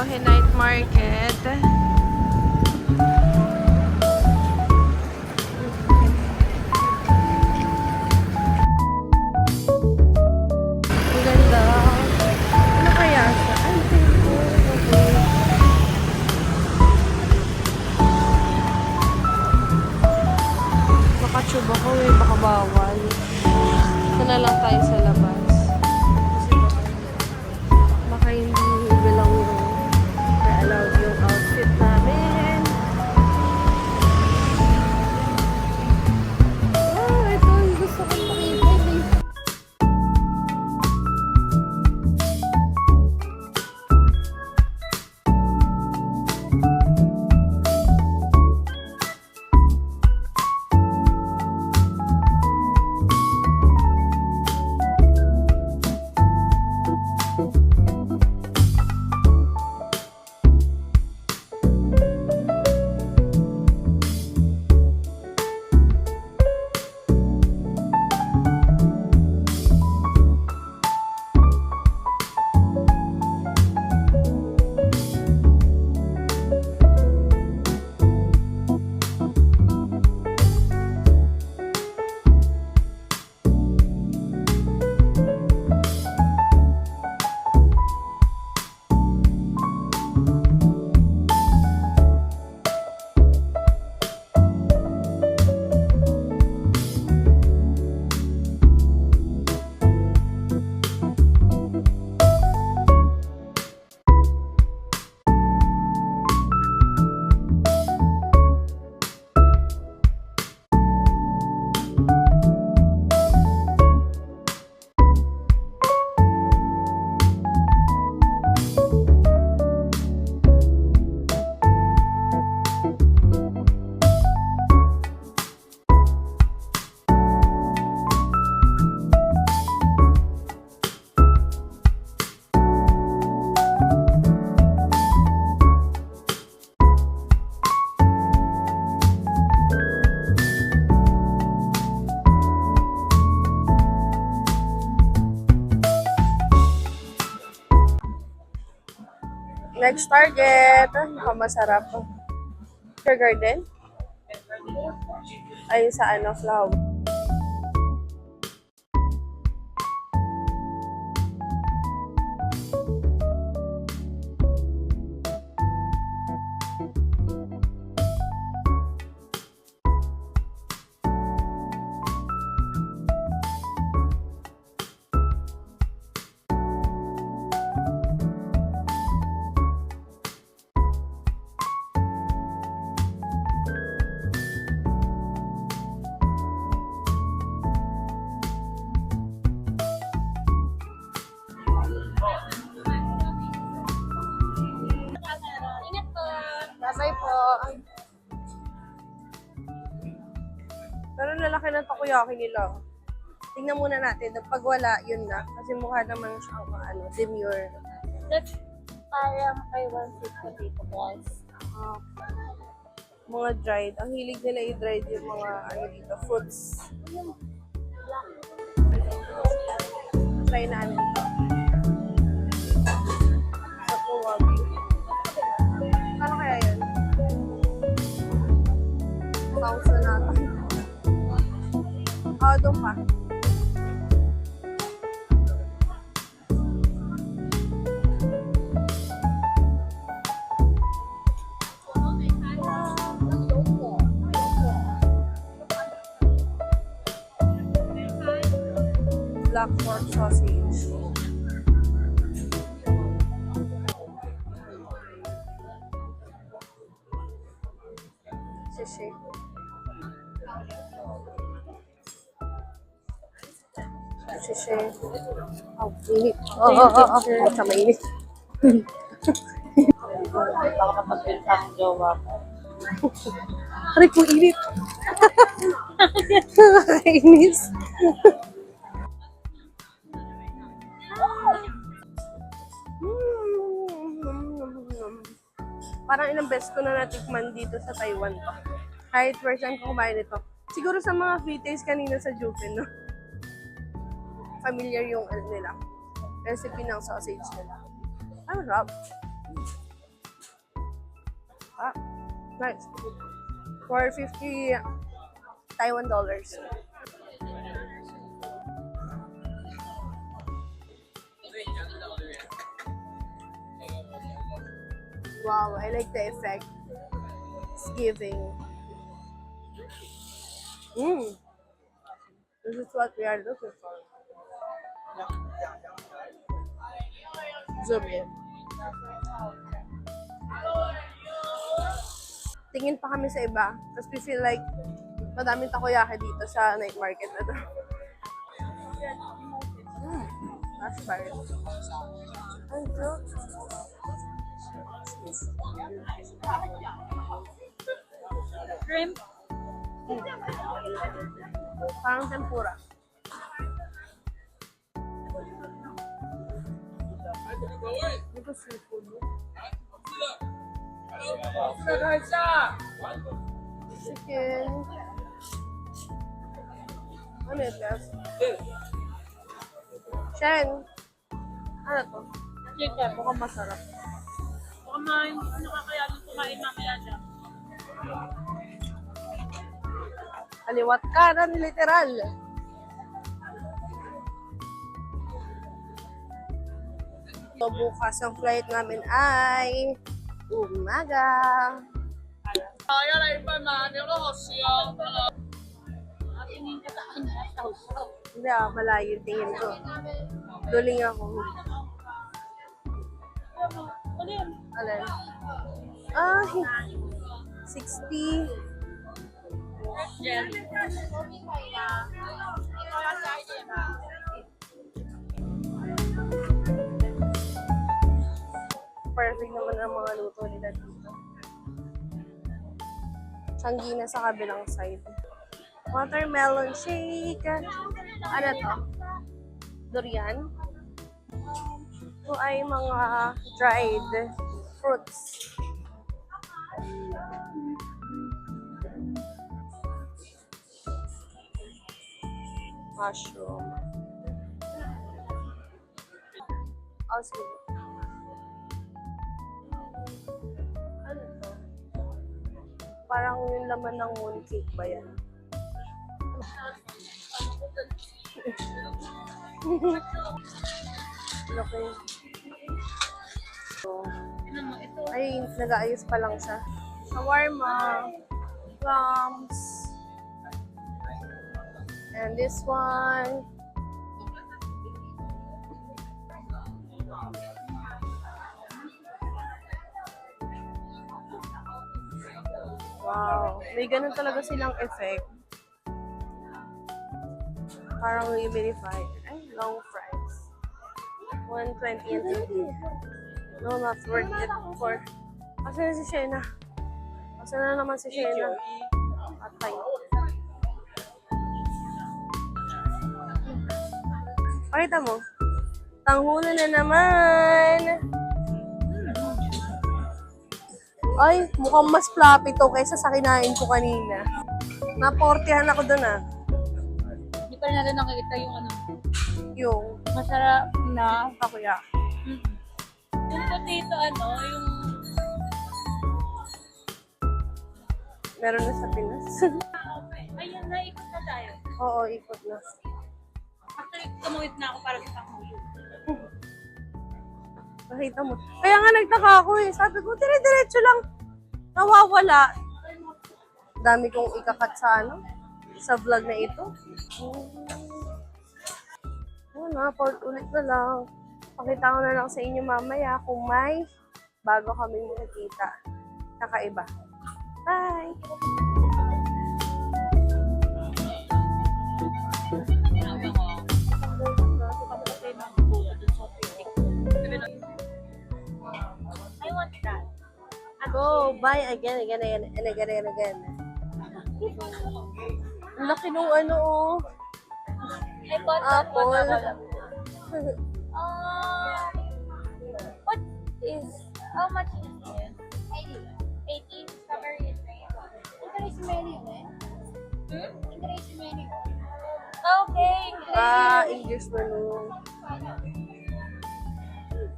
Lauhe Night Market. Ang ganda. Ano kaya siya? Ay, temple. Okay. Baka tube ako eh. Baka bawal. Ito na lang tayo sa labas. Kasi baka hindi bilang yung na-allowed yung outfit namin. Ah, ito yung gusto kong pakita eh. Next target. Masarap. Sugar garden? Ay, sa ano, flower. Bye po. Pero lalaki ng takoyaki nila. Tingnan muna natin. Pag wala, yun na. Kasi mukha naman siyang demure. That's parang I want it to be guys. Mga dried. Ang hilig nila i-dried yung mga dito, fruits. Try namin ito. Sa Puwagi. Ano kaya yun? 1,000 nata. Doon pa. Black pork sausage. Shishi. Shishi. Oh, init. Sa mainit. Baka mapagpinta ang jowa ko. Aray ko, init. Nakakainis. Parang ilang beses ko na natikman dito sa Taiwan to. Kahit first time ko kumain ito. Siguro sa mga free taste kanina sa Jupen, no? Familiar yung nila. Recipe ng sausage nila. Ang rap. Ah, nice. 450 Taiwan dollars. Wow, I like the effect it's giving. Mm. This is what we are looking for. Zoom in. Tingin pa kami sa iba. Kasi we feel like madaming takoyaki dito sa night market na to. That's fine. Ang cute. Shrimp. Parang tempura. Ito seafood. Chicken. Ano ito? Shen. Ano to? Chicken. Mukhang masarap. Kumain, nakakayanin kumain mamaya dyan. Kaliwat kanan, literal. So, bukas ang flight namin ay umaga. Tingin ka sa kanya, sausaw. Hindi malayo yung tingin ko. Duling ako. Ano yun? Alin? Ah, 60. Jelly. Perfect naman ang mga luto nila dito. Sanggina sa kabilang side. Watermelon shake. Ano to? Durian. Ito ay mga dried fruits. Mushroom. Oh, sige. Ano to? Parang yung laman ng mooncake ba yan? Okay. So, ay, nag-aayos pa lang siya. Shawarma, plums, and this one. Wow, may ganun talaga silang effect. Parang humidified. Ay, long fries. 120 and 50. No, not worth it for... Asa na si Shena? Asa na naman si Shena? Atay. Pakita mo. Tanghulan na naman! Ay, mukhang mas floppy to kaysa sa kinain ko kanina. Naportihan ako dun ah. Hindi pa rin natin nakikita yung ano. Yung Masarap na. takoya. Yung potato ano, yung... Meron na sa Pinas. Ayun na, ikot na tayo. Oo, ikot na. Actually, tumawid na ako para sa panghulog. Nakita mo. Kaya nga nagtaka ako eh. Sabi ko, dire-diretso lang. Nawawala. Dami kong ikakat sa ano, sa vlog na ito. Na, port ulit na lang. Pakita ko na lang sa inyo mamaya kung may bago kaming makikita. Kakaiba. Bye! I want that. Go, buy again, and again. Ang laki nung ano, oh. I bought that Apple. one. What is, how much is it? 80. 80. Strawberry is right. English menu, eh? English menu. Okay. English menu.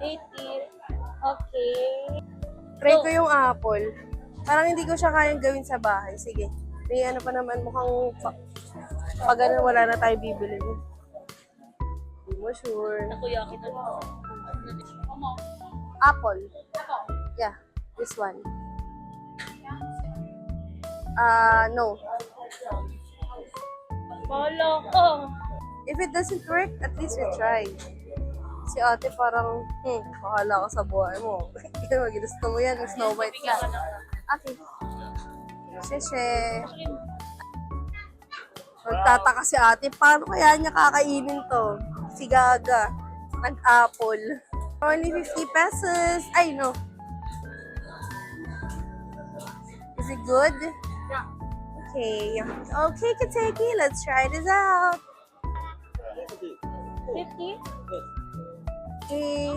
80. Okay. Try ko yung apple. Parang hindi ko siya kayang gawin sa bahay. Sige. May ano pa naman mukhang pag ano, wala na tayo bibili. Hindi mo sure. Kuya, kita Apple. Yeah, this one. No. Bolo ko. If it doesn't work, at least we try. Si ate parang, bahala ka sa buhay mo. Ginusto mo yan, Snow White ka. Okay. Sheshe. Magtataka si ate, paano kaya niya kakainin to? Si Gaga. An apple. Only 50 pesos. Ay, no. Is it good? Yeah. Okay. Okay, Kateki, let's try this out. 50? Okay.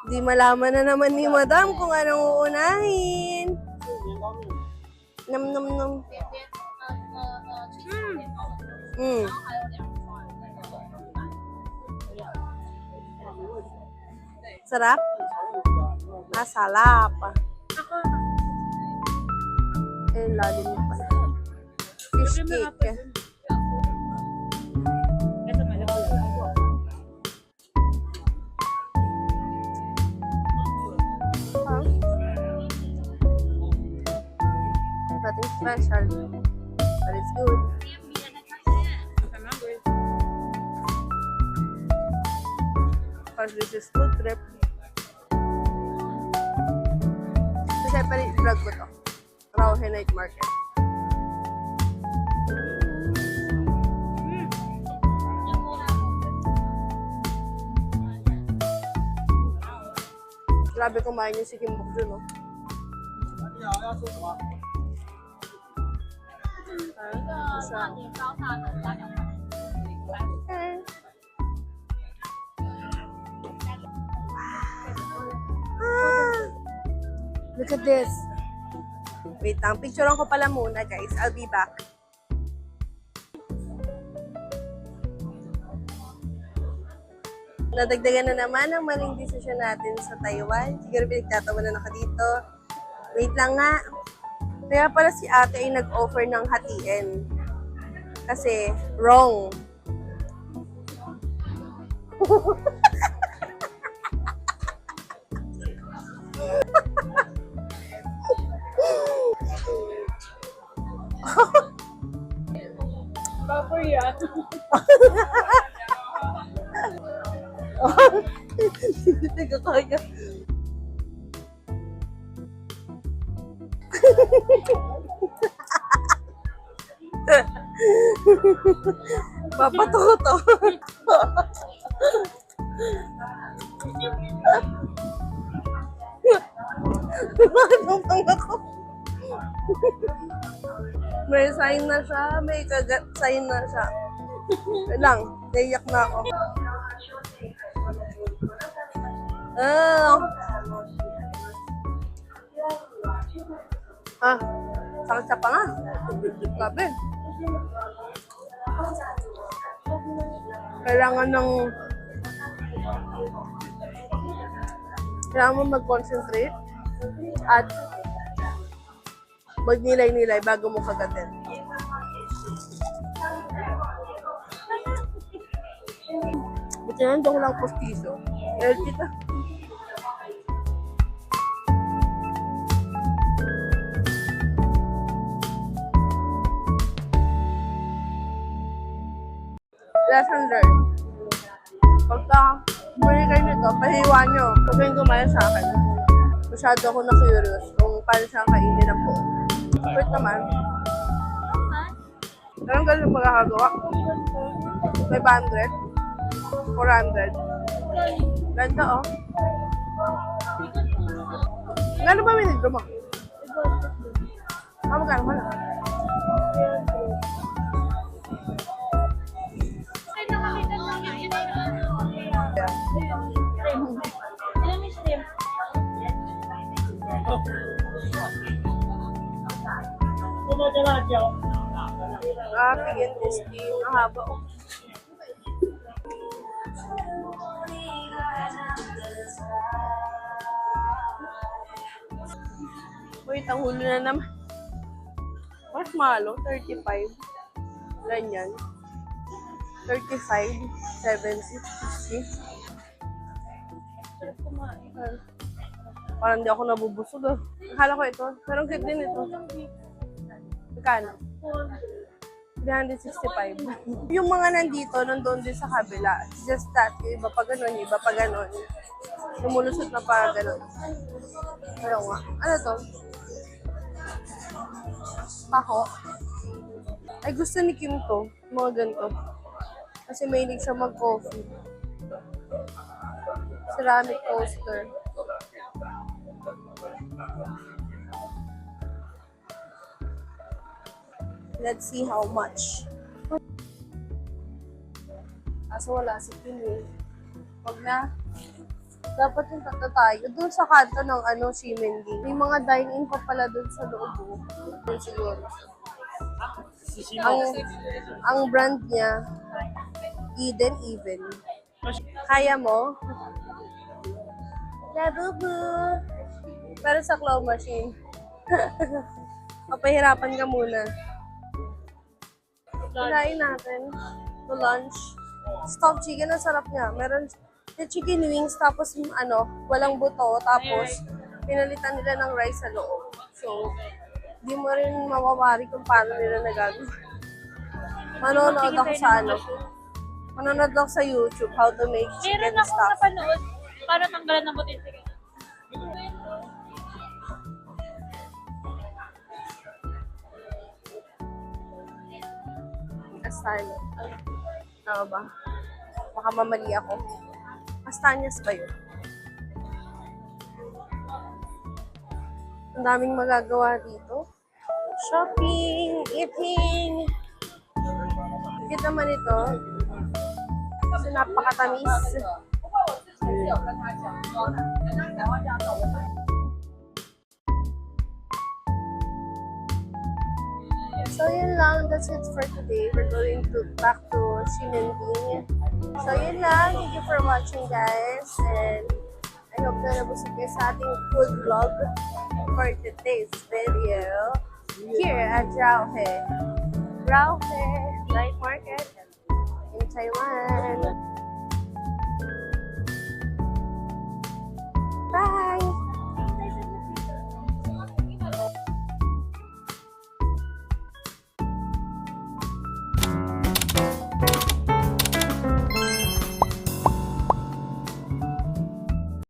Di malaman na naman ni Madam kung anong uunahin. Nam nam nam. Mm. Sarap? Sarap. Eh, lalim mo pala. Fish cake. Nothing special. But it's good. Because this is food trip. So, separate vlog ko to. Rauhe Night Market. Grabe kumain yung si Kimbok dun, no? Look at this. Wait lang, picturean ko pala muna, guys. I'll be back. Nadagdagan na naman ang maling desisyon natin sa Taiwan. Siguro pinagtatawanan ako dito. Wait lang nga. Kaya pala si ate ay nag-offer ng hatiin. Kasi, wrong. Proper yan. Hindi ko kaya. Babato ko to. Ano bang ako? May sign na siya, may kagat sign na siya. Wait lang, naiyak na ako. Sakit sa panga. Grabe. Kailangan mo mag-concentrate at magnilay-nilay bago mo kagatin. Buti na doon lang postiso. Kita. Lesson learned. Pagka muli kayo nito, pahiwa nyo. Huwag kayong gumaya sa akin. Masyado ako na-curious kung paano siya kainin ang buo. Wait naman. Anong ganun magkakagawa? 500? 400? Ganda, oh. Gano'n ba minidro mo? Magkano mo lang? Pigyan this tea. Ang haba, oh. Uy, Wait, ang hulo na naman. Marshmallow, 35. Ganyan. 35, 70, 60. Parang di ako nabubusog. Ah. Akala ko ito. Pero ang cute din ito. Magkano? 365. Yung mga nandito, nandoon din sa kabila. It's just that, yung iba pa ganun, yung iba pa ganun. Lumulusot na pa ganun. Pero nga. Ano to? Paho. Ay, gusto ni Kim to. Mga ganito. Kasi mahilig siya mag-coffee. Ceramic coaster. Let's see how much. Kaso wala si Kim eh. Huwag na. Dapat yung tata tayo. Doon sa kanto ng Shimendi. May mga dine-in pa pala doon sa loob. Doon siguro. Ang brand niya, Eden Even. Kaya mo? Labubu! Pero sa claw machine. Papahirapan ka muna. Kinain natin. To lunch. Stuffed chicken, ang sarap niya. Meron yung chicken wings, tapos walang buto, tapos pinalitan nila ng rice sa loob. So, di mo rin mawawari kung paano nila nagagawa. Manonood ako sa Manonood ako sa YouTube, how to make chicken Meron akong stuff. napanood para tanggalan ng butin. Sige. Kastanya. Tama ba? Baka mamali ako. Kastanyas ba yun? Ang daming magagawa dito. Shopping, eating. Cute naman ito. Kasi napakatamis. So yun lang, that's it for today. We're going back to Ximending. So yun lang, thank you for watching guys. And I hope na nabusog kayo sa ating food vlog for today's video. Here at Rauhe Night Market in Taiwan.